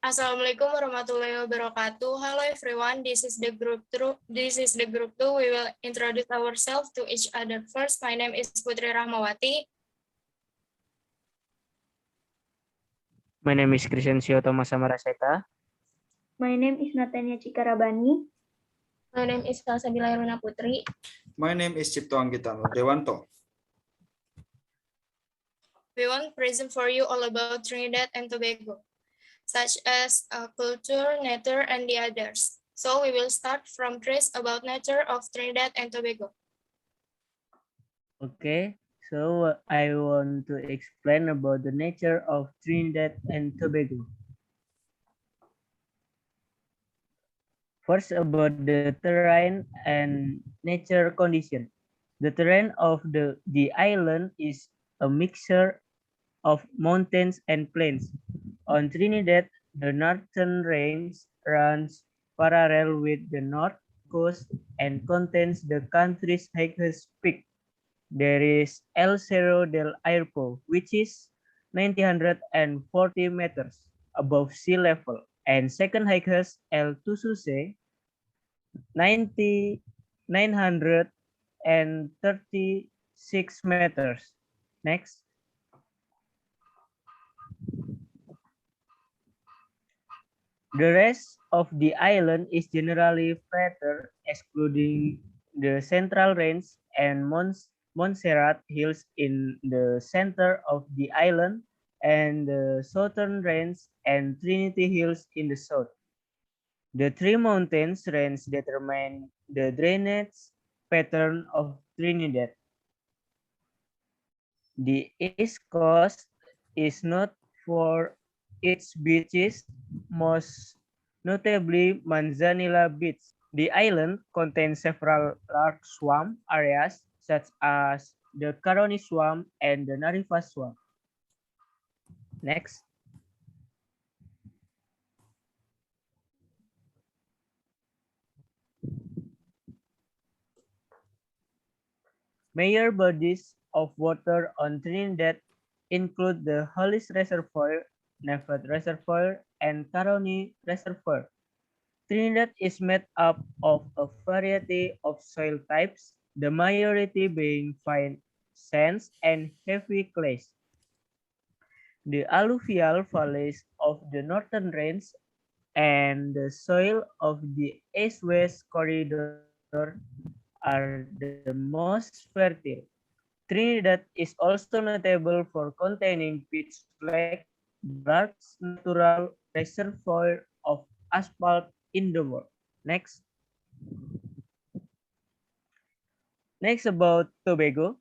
Assalamualaikum warahmatullahi wabarakatuh. Hello everyone. This is the group 2. We will introduce ourselves to each other first. My name is Putri Rahmawati. My name is Crescencio Thomas Samaraseta. My name is Natania Cikarabani. My name is Salsabila Iruna Putri. My name is Cipto Anggita Dewanto. We want to present for you all about Trinidad and Tobago, such as culture, nature, and the others. So we will start from trace about nature of Trinidad and Tobago. Okay, so I want to explain about the nature of Trinidad and Tobago. First, about the terrain and nature condition. The terrain of the island is a mixture of mountains and plains. On Trinidad, the northern range runs parallel with the north coast and contains the country's highest peak. There is El Cerro del Airpo, which is 940 meters above sea level, and second highest El Tususe, 936 meters. Next. The rest of the island is generally flatter, excluding the central range and Montserrat Hills in the center of the island and the southern range and Trinity Hills in the south. The three mountains range determine the drainage pattern of Trinidad. The east coast is not for its beaches, most notably Manzanilla Beach. The island contains several large swamp areas such as the Caroni Swamp and the Narifa Swamp. Next. Major bodies of water on Trinidad include the Hollis Reservoir, Nevat Reservoir, and Caroni Reservoir. Trinidad is made up of a variety of soil types, the majority being fine sands and heavy clays. The alluvial valleys of the northern range and the soil of the east-west corridor are the most fertile. Trinidad is also notable for containing Pitch Lake, the largest natural reservoir of asphalt in the world. Next. Next, about Tobago.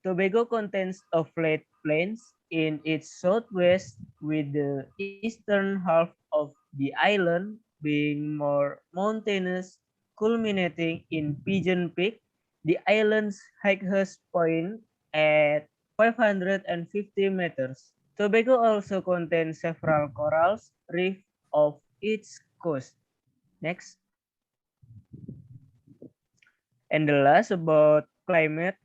Tobago contains a flat plains in its southwest, with the eastern half of the island being more mountainous, culminating in Pigeon Peak, the island's highest point at 550 meters. Tobago also contains several corals reef of its coast. Next. And the last, about climate.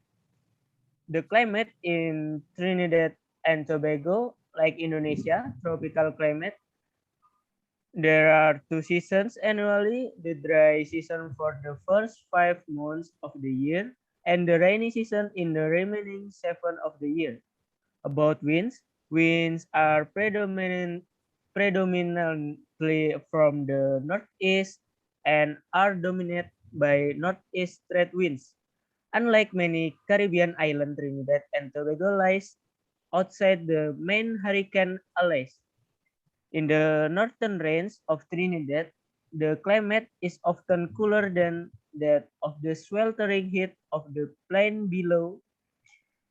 The climate in Trinidad and Tobago, like Indonesia, tropical climate. There are 2 seasons annually, the dry season for the first 5 months of the year and the rainy season in the remaining 7 of the year. About winds, winds are predominantly from the northeast and are dominated by northeast trade winds. Unlike many Caribbean islands, Trinidad and Tobago lies outside the main hurricane alleys. In the northern range of Trinidad, the climate is often cooler than that of the sweltering heat of the plain below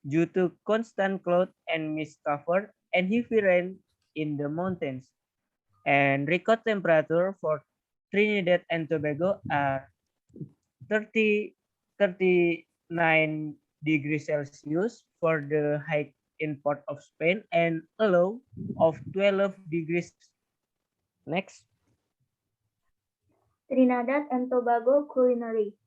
due to constant cloud and mist cover and heavy rain in the mountains. And record temperature for Trinidad and Tobago are 39 degrees Celsius for the high in Port of Spain and a low of 12 degrees. Next. Trinidad and Tobago culinary.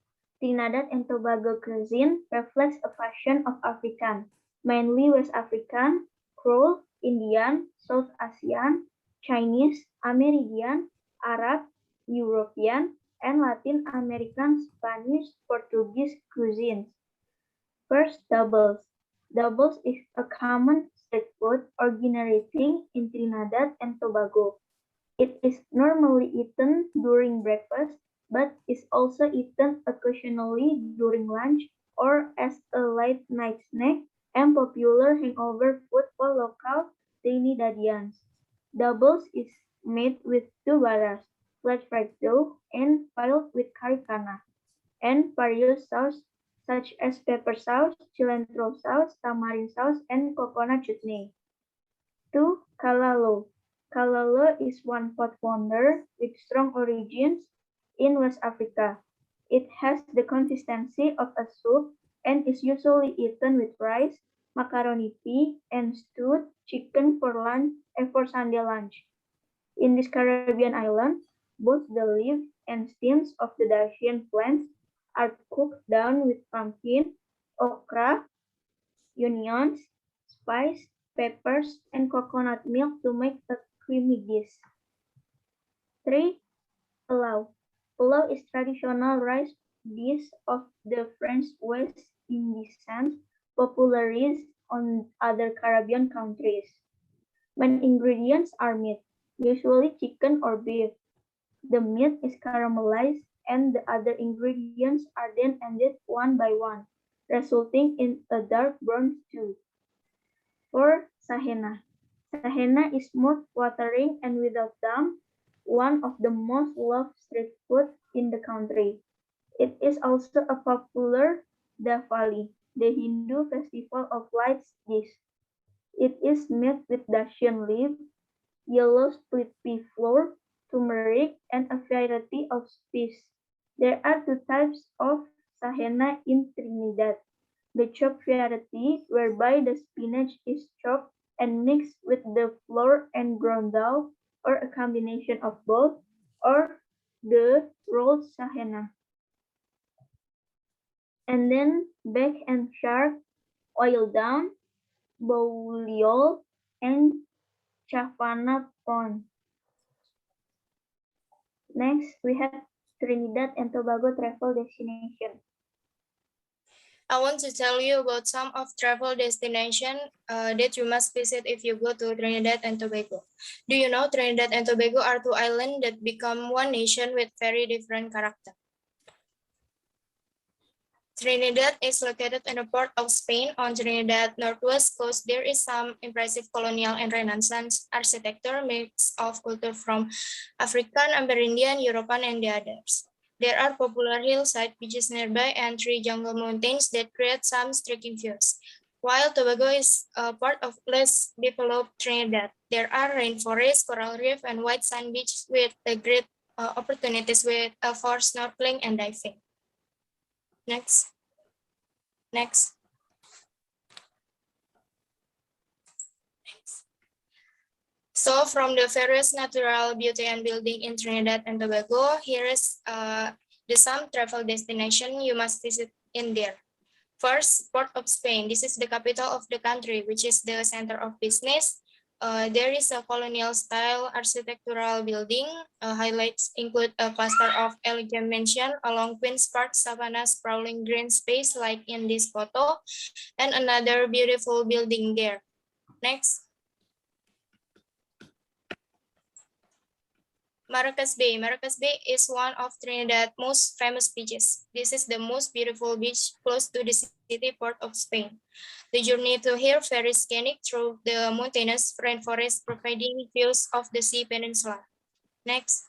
Trinidad and Tobago cuisine reflects a fusion of African, mainly West African, Creole, Indian, South Asian, Chinese, American, Arab, European, and Latin American Spanish Portuguese cuisines. First, doubles. Doubles is a common street food originating in Trinidad and Tobago. It is normally eaten during breakfast, but is also eaten occasionally during lunch or as a late night snack and popular hangover food for local Trinidadians. Doubles is made with two batters, flat fried dough and filled with caricana, and various sauce such as pepper sauce, cilantro sauce, tamarind sauce, and coconut chutney. 2. Kalalo. Kalalo is one pot wonder with strong origins in West Africa. It has the consistency of a soup and is usually eaten with rice, macaroni pea, and stewed chicken for lunch and for Sunday lunch. In this Caribbean island, both the leaves and stems of the Dacian plants are cooked down with pumpkin, okra, onions, spice, peppers, and coconut milk to make a creamy dish. 3. Pilau. Pilau is traditional rice dish of the French West Indies, popularized on other Caribbean countries. Main ingredients are meat, usually chicken or beef. The meat is caramelized and the other ingredients are then added one by one, resulting in a dark brown stew. 4. Sahena. Sahena is mouth-watering and without dam, one of the most loved street food in the country. It is also a popular Diwali, the Hindu festival of lights dish. It is made with Dacian leaf, yellow split pea flour, turmeric, and a variety of spices. There are two types of sahena in Trinidad. The chopped variety, whereby the spinach is chopped and mixed with the flour and ground dough, or a combination of both, or the rolled sahena. And then bake and char, oil down, bouillol, and chavana pon. Next, we have Trinidad and Tobago travel destination. I want to tell you about some of travel destination that you must visit if you go to Trinidad and Tobago. Do you know Trinidad and Tobago are two islands that become one nation with very different character? Trinidad is located in the port of Spain on Trinidad northwest coast. There is some impressive colonial and Renaissance architecture mix of culture from African, Amerindian, European, and the others. There are popular hillside beaches nearby and three jungle mountains that create some striking views. While Tobago is a part of less developed Trinidad, there are rainforests, coral reef, and white sand beach with great opportunities for snorkeling and diving. Next. So from the various natural beauty and building in Trinidad and Tobago, here is the some travel destination you must visit in there. First, Port of Spain. This is the capital of the country, which is the center of business. There is a colonial style architectural building. Highlights include a cluster of elegant mansion along Queen's Park, Savannah, sprawling green space like in this photo, and another beautiful building there. Next. Maracas Bay. Maracas Bay is one of Trinidad's most famous beaches. This is the most beautiful beach close to the city port of Spain. The journey to here very scenic through the mountainous rainforest, providing views of the sea peninsula. Next.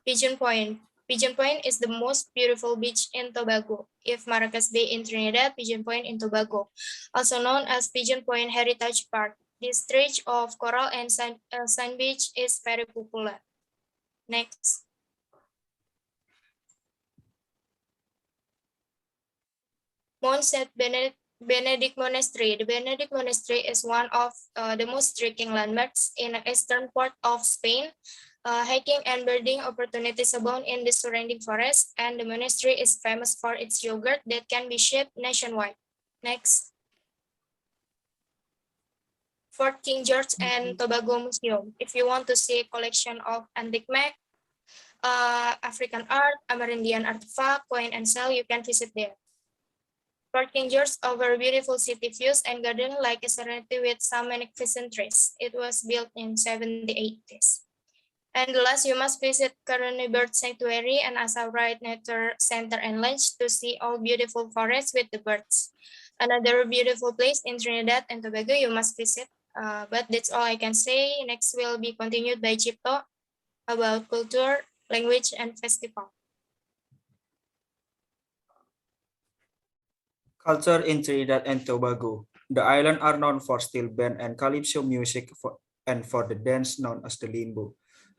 Pigeon Point. Pigeon Point is the most beautiful beach in Tobago. If Maracas Bay in Trinidad, Pigeon Point in Tobago, also known as Pigeon Point Heritage Park. This stretch of coral and sand beach is very popular. Next. Mount St. Benedict Monastery. The Benedict Monastery is one of the most striking landmarks in the eastern part of Spain. Hiking and birding opportunities abound in the surrounding forest, and the monastery is famous for its yogurt that can be shipped nationwide. Next. Fort King George and Tobago Museum. If you want to see a collection of antique map, African art, Amerindian artifact, coin and shell, you can visit there. Fort King George offers beautiful city views and garden like a serenity with some magnificent trees. It was built in 70s. And last, you must visit Caroni Bird Sanctuary and Asa Wright Nature Center and Lunch to see all beautiful forests with the birds. Another beautiful place in Trinidad and Tobago you must visit. But that's all I can say. Next will be continued by Cipto about culture, language, and festival. Culture in Trinidad and Tobago. The island are known for steel band and calypso music and for the dance known as the limbo.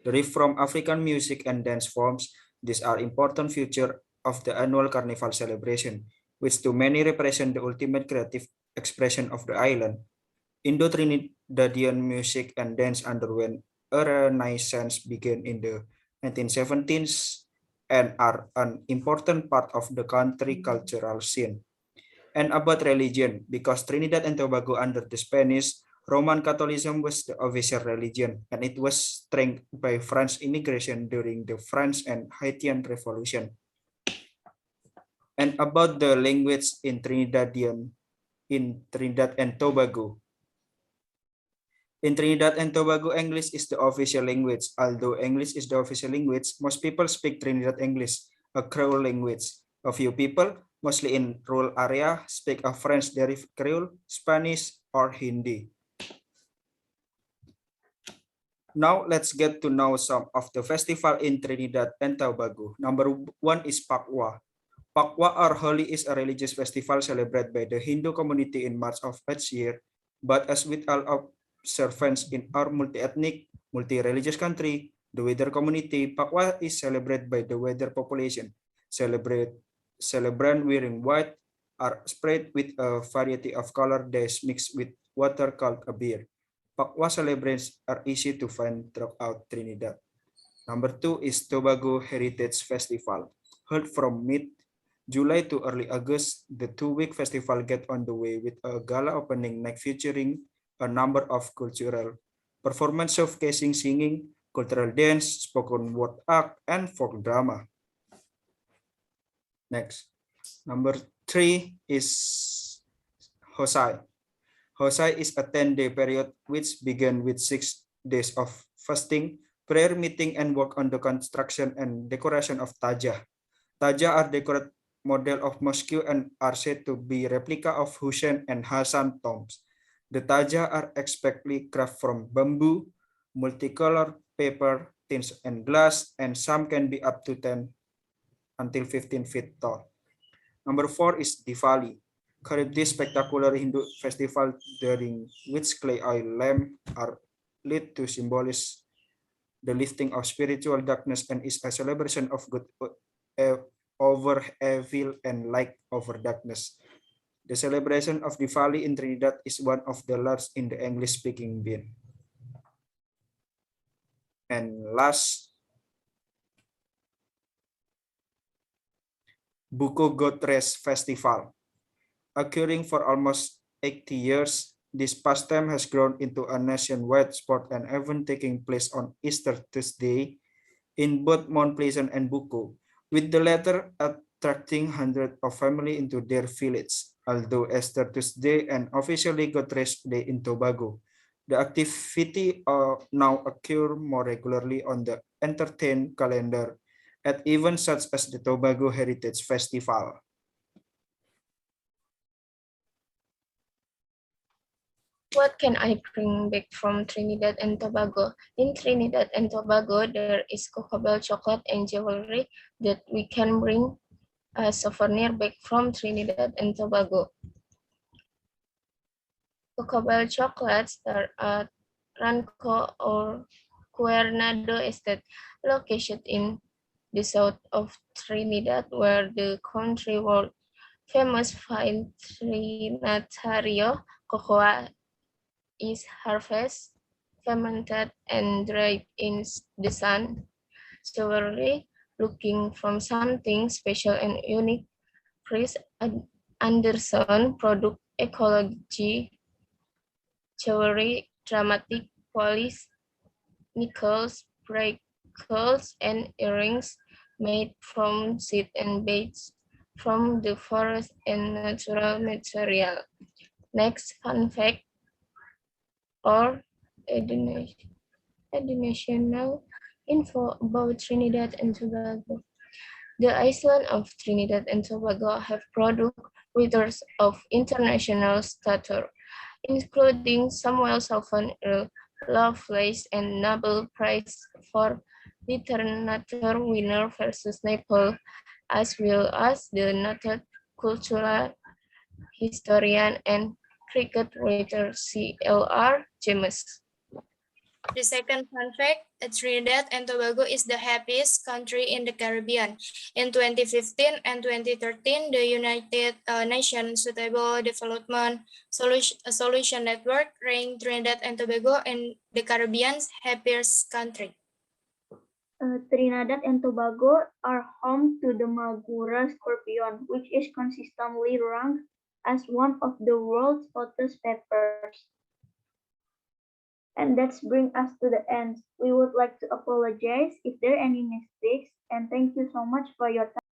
Derived from African music and dance forms, these are important features of the annual carnival celebration, which to many represent the ultimate creative expression of the island. Indo-Trinidadian music and dance underwent a renaissance began in the 1970s and are an important part of the country cultural scene. And about religion, because Trinidad and Tobago under the Spanish, Roman Catholicism was the official religion, and it was strengthened by French immigration during the French and Haitian Revolution. And about the language in Trinidad and Tobago. In Trinidad and Tobago, English is the official language. Although English is the official language, most people speak Trinidad English, a Creole language. A few people, mostly in rural area, speak a French-derived Creole, Spanish, or Hindi. Now let's get to know some of the festival in Trinidad and Tobago. Number 1 is Pakwa. Pakwa or Holi is a religious festival celebrated by the Hindu community in March of each year. But as with all observance in our multi-ethnic, multi-religious country, the Weather community, Pakwa is celebrated by the Weather population. Celebrant wearing white are spread with a variety of color days mixed with water called a beer. Pakwa celebrations are easy to find throughout Trinidad. Number 2 is Tobago Heritage Festival. Held from mid-July to early August, the 2-week festival gets on the way with a gala opening night featuring a number of cultural performances showcasing singing, cultural dance, spoken word act, and folk drama. Next. Number 3 is Hosai. Hosai is a 10-day period which begins with 6 days of fasting, prayer meeting, and work on the construction and decoration of Taja. Taja are decorated model of mosque and are said to be replica of Hussein and Hassan tombs. The Taja are expectedly crafted from bamboo, multicolored paper, tins, and glass, and some can be up to 10 until 15 feet tall. Number 4 is Diwali. Currently spectacular Hindu festival during which clay oil lamps are lit to symbolize the lifting of spiritual darkness and is a celebration of good over evil and light over darkness. The celebration of Diwali in Trinidad is one of the largest in the English-speaking band. And last, Buko Goat Race Festival. Occurring for almost 80 years, this pastime has grown into a nationwide sport and event taking place on Easter Tuesday in both Mount Pleasant and Buko, with the latter attracting hundreds of families into their village. Although Easter Tuesday and officially Goat Race Day in Tobago, the activity now occur more regularly on the entertainment calendar at events such as the Tobago Heritage Festival. What can I bring back from Trinidad and Tobago? In Trinidad and Tobago, there is Cocoa Bell chocolate and jewelry that we can bring a souvenir back from Trinidad and Tobago. Cocoa Bell chocolates are at Ranco or Cuernado Estate, located in the south of Trinidad, where the country world famous fine Trinitario cocoa is harvested, fermented, and dried in the sun. Surely, looking from something special and unique, Chris Anderson product ecology jewelry dramatic polish, nickels, bracelets, and earrings made from seed and beads from the forest and natural material. Next fun fact or additional info about Trinidad and Tobago. The island of Trinidad and Tobago have produced writers of international stature, including Samuel Salvan Earl Lovelace and Nobel Prize for Literature winner versus Naples, as well as the noted cultural historian and cricket writer C.L.R. James. The second fun fact, Trinidad and Tobago is the happiest country in the Caribbean. In 2015 and 2013, the United Nations Sustainable Development Solution Network ranked Trinidad and Tobago in the Caribbean's happiest country. Trinidad and Tobago are home to the Magura scorpion, which is consistently ranked as one of the world's hottest peppers. And that brings us to the end. We would like to apologize if there are any mistakes, and thank you so much for your time.